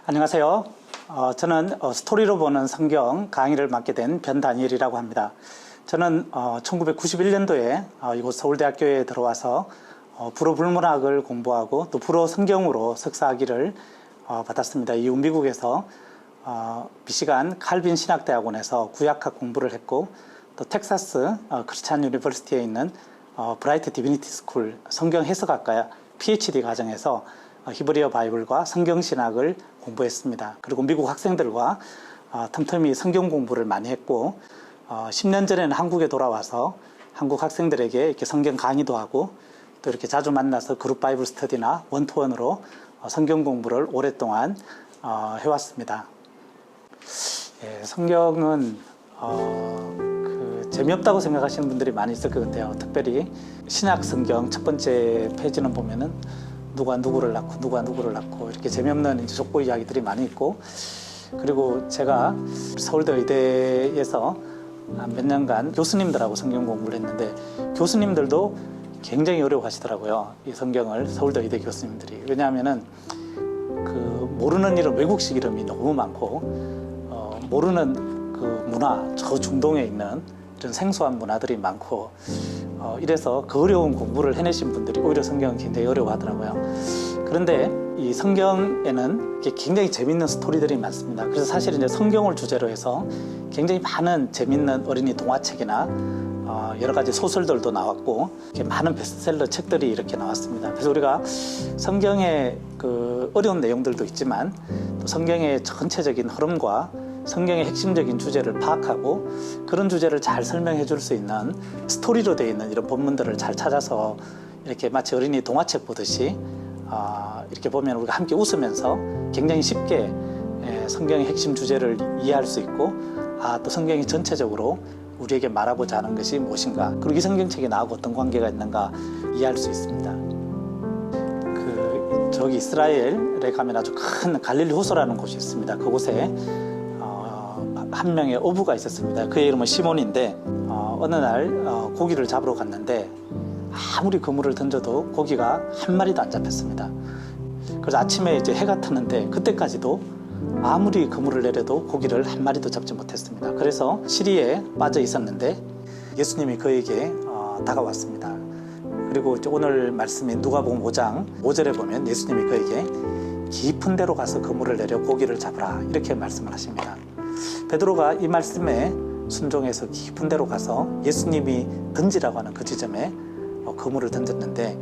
안녕하세요. 저는 스토리로 보는 성경 강의를 맡게 된 변다니엘이라고 합니다. 저는 1991년도에 이곳 서울대학교에 들어와서 불어 불문학을 공부하고 또 불어 성경으로 석사학위를 받았습니다. 이후 미국에서 미시간 칼빈 신학대학원에서 구약학 공부를 했고, 또 텍사스 크리스찬 유니버시티에 있는 브라이트 디비니티 스쿨 성경 해석학과 PhD 과정에서 히브리어 바이블과 성경신학을 공부했습니다. 그리고 미국 학생들과 틈틈이 성경 공부를 많이 했고, 10년 전에는 한국에 돌아와서 한국 학생들에게 이렇게 성경 강의도 하고, 또 이렇게 자주 만나서 그룹 바이블 스터디나 원투원으로 성경 공부를 오랫동안 해왔습니다. 성경은 재미없다고 생각하시는 분들이 많이 있을 것 같아요. 특별히 신약 성경 첫 번째 페이지는 보면은 누가 누구를 낳고 누가 누구를 낳고 이렇게 재미없는 족보 이야기들이 많이 있고, 그리고 제가 서울대 의대에서 몇 년간 교수님들하고 성경 공부를 했는데, 교수님들도 굉장히 어려워하시더라고요, 이 성경을. 서울대 의대 교수님들이. 왜냐하면은 모르는 이름, 외국식 이름이 너무 많고, 모르는 그 문화, 저 중동에 있는 이런 생소한 문화들이 많고, 이래서 그 어려운 공부를 해내신 분들이 오히려 성경을 굉장히 어려워하더라고요. 그런데 이 성경에는 굉장히 재밌는 스토리들이 많습니다. 그래서 사실 이제 성경을 주제로 해서 굉장히 많은 재밌는 어린이 동화책이나 여러 가지 소설들도 나왔고, 이렇게 많은 베스트셀러 책들이 이렇게 나왔습니다. 그래서 우리가 성경의 그 어려운 내용들도 있지만, 또 성경의 전체적인 흐름과 성경의 핵심적인 주제를 파악하고 그런 주제를 잘 설명해 줄 수 있는 스토리로 되어 있는 이런 본문들을 잘 찾아서 이렇게 마치 어린이 동화책 보듯이 이렇게 보면 우리가 함께 웃으면서 굉장히 쉽게 성경의 핵심 주제를 이해할 수 있고, 또 성경이 전체적으로 우리에게 말하고자 하는 것이 무엇인가, 그리고 이 성경책이 나하고 어떤 관계가 있는가 이해할 수 있습니다. 저기 이스라엘에 가면 아주 큰 갈릴리 호수라는 곳이 있습니다. 그곳에 한 명의 어부가 있었습니다. 그의 이름은 시몬인데, 어느 날 고기를 잡으러 갔는데 아무리 그물을 던져도 고기가 한 마리도 안 잡혔습니다. 그래서 아침에 이제 해가 탔는데 그때까지도 아무리 그물을 내려도 고기를 한 마리도 잡지 못했습니다. 그래서 시리에 빠져 있었는데 예수님이 그에게 다가왔습니다. 그리고 이제 오늘 말씀인 누가복음 5장 5절에 보면 예수님이 그에게 깊은 데로 가서 그물을 내려 고기를 잡으라, 이렇게 말씀을 하십니다. 베드로가 이 말씀에 순종해서 깊은 데로 가서 예수님이 던지라고 하는 그 지점에 그물을 던졌는데,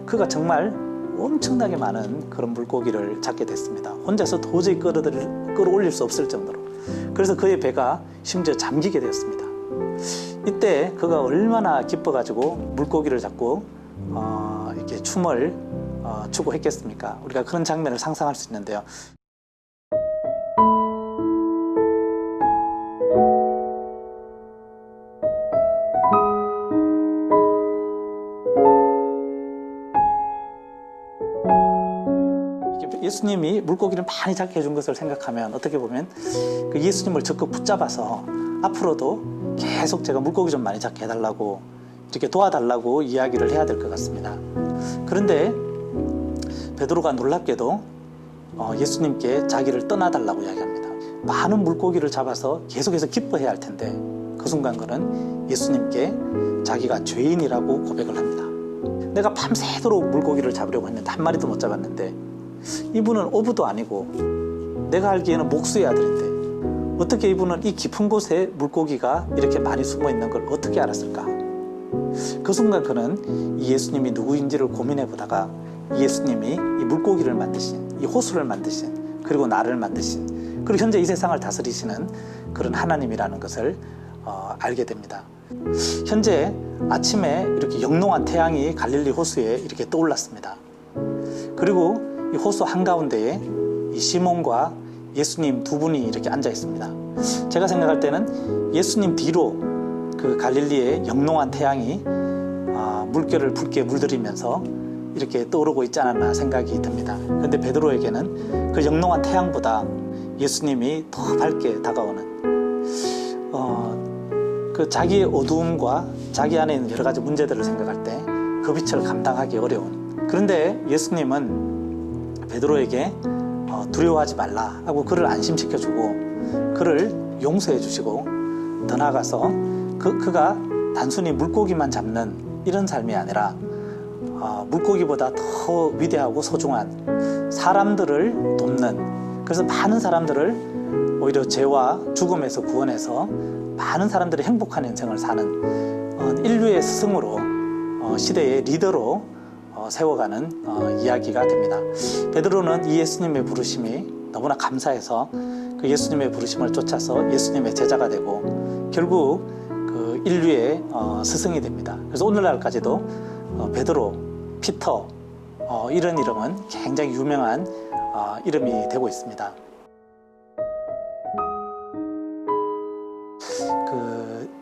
그가 정말 엄청나게 많은 그런 물고기를 잡게 됐습니다. 혼자서 도저히 끌어올릴 수 없을 정도로. 그래서 그의 배가 심지어 잠기게 되었습니다. 이때 그가 얼마나 기뻐가지고 물고기를 잡고 이렇게 춤을 추고 했겠습니까? 우리가 그런 장면을 상상할 수 있는데요. 예수님이 물고기를 많이 잡게 해준 것을 생각하면, 어떻게 보면 그 예수님을 적극 붙잡아서 앞으로도 계속 제가 물고기 좀 많이 잡게 해달라고, 이렇게 도와달라고 이야기를 해야 될 것 같습니다. 그런데 베드로가 놀랍게도 예수님께 자기를 떠나달라고 이야기합니다. 많은 물고기를 잡아서 계속해서 기뻐해야 할 텐데, 그 순간 그는 예수님께 자기가 죄인이라고 고백을 합니다. 내가 밤새도록 물고기를 잡으려고 했는데 한 마리도 못 잡았는데, 이분은 어부도 아니고 내가 알기에는 목수의 아들인데 어떻게 이분은 이 깊은 곳에 물고기가 이렇게 많이 숨어 있는 걸 어떻게 알았을까? 그 순간 그는 이 예수님이 누구인지를 고민해 보다가, 이 예수님이 이 물고기를 만드신, 이 호수를 만드신, 그리고 나를 만드신, 그리고 현재 이 세상을 다스리시는 그런 하나님이라는 것을 알게 됩니다. 현재 아침에 이렇게 영롱한 태양이 갈릴리 호수에 이렇게 떠올랐습니다. 그리고 이 호수 한가운데에 이 시몬과 예수님 두 분이 이렇게 앉아 있습니다. 제가 생각할 때는 예수님 뒤로 그 갈릴리의 영롱한 태양이 물결을 붉게 물들이면서 이렇게 떠오르고 있지 않았나 생각이 듭니다. 그런데 베드로에게는 그 영롱한 태양보다 예수님이 더 밝게 다가오는, 그 자기의 어두움과 자기 안에 있는 여러 가지 문제들을 생각할 때 그 빛을 감당하기 어려운, 그런데 예수님은 베드로에게 두려워하지 말라 하고 그를 안심시켜주고 그를 용서해 주시고 더 나아가서 그가 단순히 물고기만 잡는 이런 삶이 아니라 물고기보다 더 위대하고 소중한 사람들을 돕는, 그래서 많은 사람들을 오히려 죄와 죽음에서 구원해서 많은 사람들이 행복한 인생을 사는 인류의 스승으로 시대의 리더로 세워가는 이야기가 됩니다. 베드로는 이 예수님의 부르심이 너무나 감사해서 그 예수님의 부르심을 쫓아서 예수님의 제자가 되고 결국 그 인류의 스승이 됩니다. 그래서 오늘날까지도 베드로, 피터 이런 이름은 굉장히 유명한 이름이 되고 있습니다.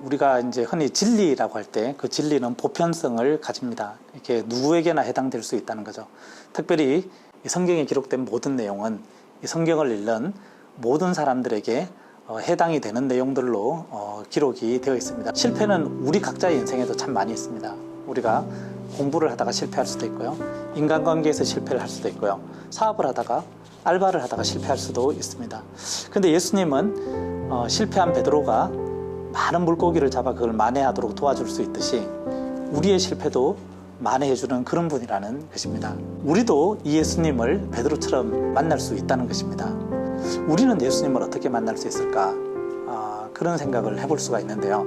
우리가 이제 흔히 진리라고 할 때 그 진리는 보편성을 가집니다. 이렇게 누구에게나 해당될 수 있다는 거죠. 특별히 이 성경에 기록된 모든 내용은 이 성경을 읽는 모든 사람들에게 해당이 되는 내용들로 기록이 되어 있습니다. 실패는 우리 각자의 인생에도 참 많이 있습니다. 우리가 공부를 하다가 실패할 수도 있고요. 인간관계에서 실패를 할 수도 있고요. 사업을 하다가 알바를 하다가 실패할 수도 있습니다. 근데 예수님은 실패한 베드로가 많은 물고기를 잡아 그걸 만회하도록 도와줄 수 있듯이 우리의 실패도 만회해주는 그런 분이라는 것입니다. 우리도 이 예수님을 베드로처럼 만날 수 있다는 것입니다. 우리는 예수님을 어떻게 만날 수 있을까? 그런 생각을 해볼 수가 있는데요.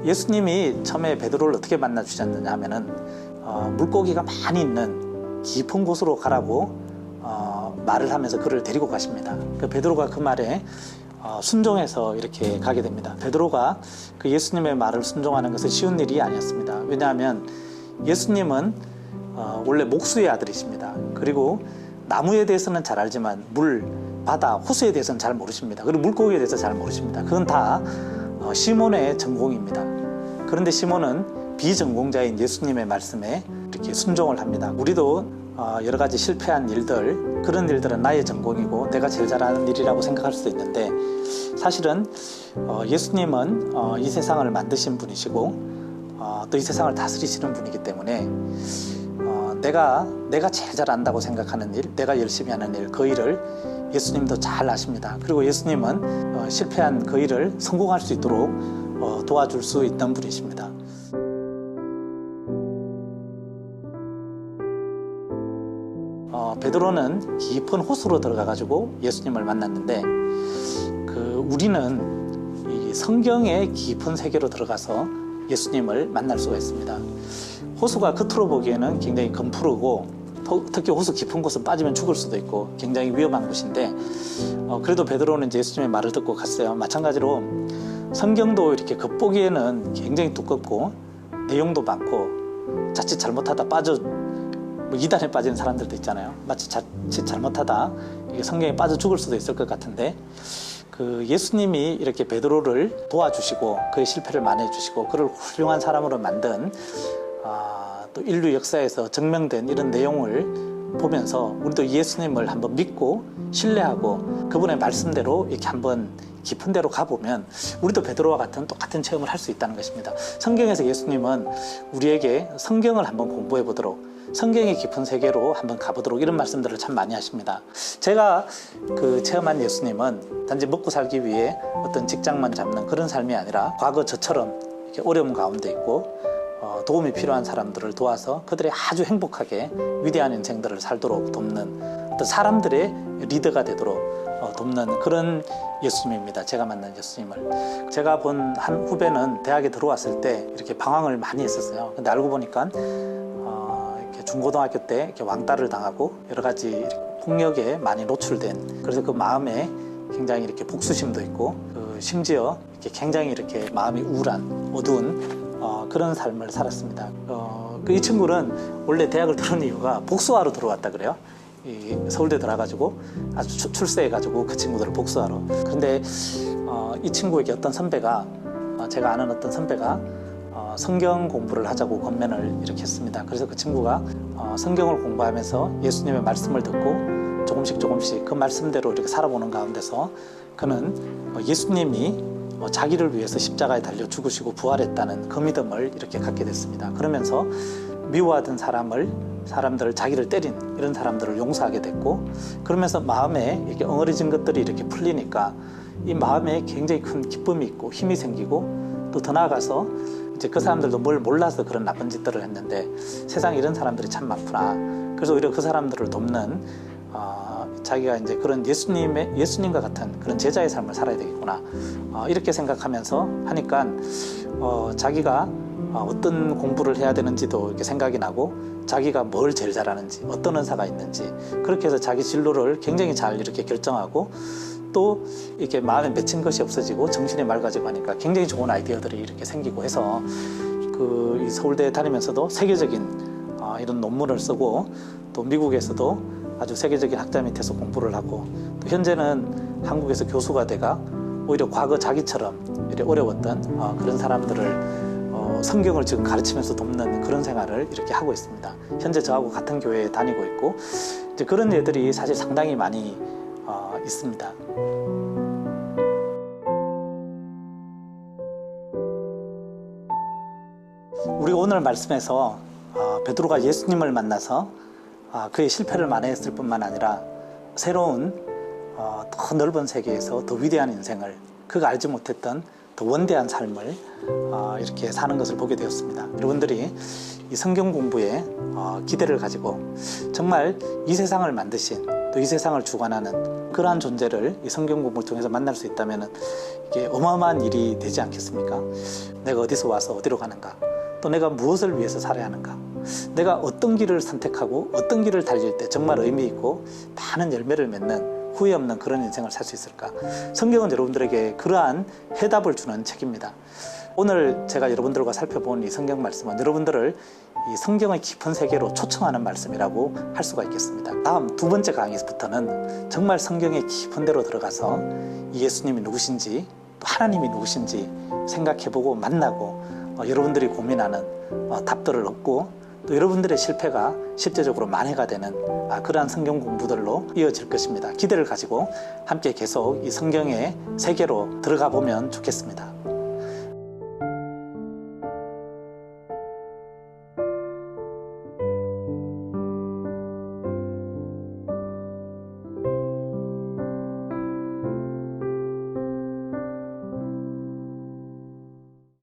예수님이 처음에 베드로를 어떻게 만나 주셨느냐 하면은 물고기가 많이 있는 깊은 곳으로 가라고 말을 하면서 그를 데리고 가십니다. 그 베드로가 그 말에 순종해서 이렇게 가게 됩니다. 베드로가 그 예수님의 말을 순종하는 것은 쉬운 일이 아니었습니다. 왜냐하면 예수님은 원래 목수의 아들이십니다. 그리고 나무에 대해서는 잘 알지만 물, 바다, 호수에 대해서는 잘 모르십니다. 그리고 물고기에 대해서 잘 모르십니다. 그건 다 시몬의 전공입니다. 그런데 시몬은 비전공자인 예수님의 말씀에 이렇게 순종을 합니다. 우리도 여러 가지 실패한 일들, 그런 일들은 나의 전공이고 내가 제일 잘하는 일이라고 생각할 수도 있는데 사실은 예수님은 이 세상을 만드신 분이시고 또 이 세상을 다스리시는 분이기 때문에 내가 제일 잘 안다고 생각하는 일, 내가 열심히 하는 일, 그 일을 예수님도 잘 아십니다. 그리고 예수님은 실패한 그 일을 성공할 수 있도록 도와줄 수 있는 분이십니다. 베드로는 깊은 호수로 들어가가지고 예수님을 만났는데 우리는 이 성경의 깊은 세계로 들어가서 예수님을 만날 수가 있습니다. 호수가 겉으로 보기에는 굉장히 검푸르고 특히 호수 깊은 곳은 빠지면 죽을 수도 있고 굉장히 위험한 곳인데 그래도 베드로는 이제 예수님의 말을 듣고 갔어요. 마찬가지로 성경도 이렇게 겉보기에는 굉장히 두껍고 내용도 많고 자칫 잘못하다 이단에 빠지는 사람들도 있잖아요. 마치 자칫 잘못하다 이게 성경에 빠져 죽을 수도 있을 것 같은데 그 예수님이 이렇게 베드로를 도와주시고 그의 실패를 만회해주시고 그를 훌륭한 사람으로 만든 또 인류 역사에서 증명된 이런 내용을 보면서 우리도 예수님을 한번 믿고 신뢰하고 그분의 말씀대로 이렇게 한번 깊은 데로 가보면 우리도 베드로와 같은 똑같은 체험을 할 수 있다는 것입니다. 성경에서 예수님은 우리에게 성경을 한번 공부해 보도록 성경의 깊은 세계로 한번 가보도록 이런 말씀들을 참 많이 하십니다. 제가 그 체험한 예수님은 단지 먹고 살기 위해 어떤 직장만 잡는 그런 삶이 아니라 과거 저처럼 이렇게 어려움 가운데 있고 도움이 필요한 사람들을 도와서 그들이 아주 행복하게 위대한 인생들을 살도록 돕는 어떤 사람들의 리더가 되도록 돕는 그런 예수님입니다. 제가 만난 예수님을. 제가 본 한 후배는 대학에 들어왔을 때 이렇게 방황을 많이 했었어요. 근데 알고 보니까 중고등학교 때 이렇게 왕따를 당하고 여러 가지 이렇게 폭력에 많이 노출된, 그래서 그 마음에 굉장히 이렇게 복수심도 있고 심지어 이렇게 굉장히 이렇게 마음이 우울한 어두운 그런 삶을 살았습니다. 이 친구는 원래 대학을 들어온 이유가 복수하러 들어왔다 그래요. 서울대 들어가지고 아주 출세해가지고 그 친구들을 복수하러. 그런데 이 친구에게 어떤 선배가 제가 아는 어떤 선배가 성경 공부를 하자고 권면을 이렇게 했습니다. 그래서 그 친구가 성경을 공부하면서 예수님의 말씀을 듣고 조금씩 그 말씀대로 이렇게 살아보는 가운데서 그는 예수님이 자기를 위해서 십자가에 달려 죽으시고 부활했다는 그 믿음을 이렇게 갖게 됐습니다. 그러면서 미워하던 사람을 사람들을, 자기를 때린 이런 사람들을 용서하게 됐고, 그러면서 마음에 이렇게 엉어리진 것들이 이렇게 풀리니까 이 마음에 굉장히 큰 기쁨이 있고 힘이 생기고, 또 더 나아가서 이제 그 사람들도 뭘 몰라서 그런 나쁜 짓들을 했는데 세상에 이런 사람들이 참 많구나. 그래서 오히려 그 사람들을 돕는 자기가 이제 그런 예수님과 같은 그런 제자의 삶을 살아야 되겠구나. 이렇게 생각하면서 하니까 자기가 어떤 공부를 해야 되는지도 이렇게 생각이 나고, 자기가 뭘 제일 잘하는지, 어떤 은사가 있는지, 그렇게 해서 자기 진로를 굉장히 잘 이렇게 결정하고, 또 이렇게 마음에 맺힌 것이 없어지고 정신이 맑아지고 하니까 굉장히 좋은 아이디어들이 이렇게 생기고 해서 이 서울대에 다니면서도 세계적인 이런 논문을 쓰고, 또 미국에서도 아주 세계적인 학자 밑에서 공부를 하고, 또 현재는 한국에서 교수가 돼가 오히려 과거 자기처럼 이렇게 어려웠던 그런 사람들을 성경을 지금 가르치면서 돕는 그런 생활을 이렇게 하고 있습니다. 현재 저하고 같은 교회에 다니고 있고, 이제 그런 애들이 사실 상당히 많이 있습니다. 우리가 오늘 말씀에서 베드로가 예수님을 만나서 그의 실패를 만회했을 뿐만 아니라 새로운 더 넓은 세계에서 더 위대한 인생을, 그가 알지 못했던 더 원대한 삶을 이렇게 사는 것을 보게 되었습니다. 여러분들이 이 성경 공부에 기대를 가지고 정말 이 세상을 만드신, 또 이 세상을 주관하는 그러한 존재를 이 성경 공부를 통해서 만날 수 있다면 이게 어마어마한 일이 되지 않겠습니까? 내가 어디서 와서 어디로 가는가, 또 내가 무엇을 위해서 살아야 하는가, 내가 어떤 길을 선택하고 어떤 길을 달릴 때 정말 의미 있고 많은 열매를 맺는 후회 없는 그런 인생을 살 수 있을까? 성경은 여러분들에게 그러한 해답을 주는 책입니다. 오늘 제가 여러분들과 살펴본 이 성경 말씀은 여러분들을 이 성경의 깊은 세계로 초청하는 말씀이라고 할 수가 있겠습니다. 다음 두 번째 강의부터는 정말 성경의 깊은 데로 들어가서 예수님이 누구신지, 또 하나님이 누구신지 생각해보고 만나고 여러분들이 고민하는 답들을 얻고, 또 여러분들의 실패가 실제적으로 만회가 되는 그러한 성경 공부들로 이어질 것입니다. 기대를 가지고 함께 계속 이 성경의 세계로 들어가 보면 좋겠습니다.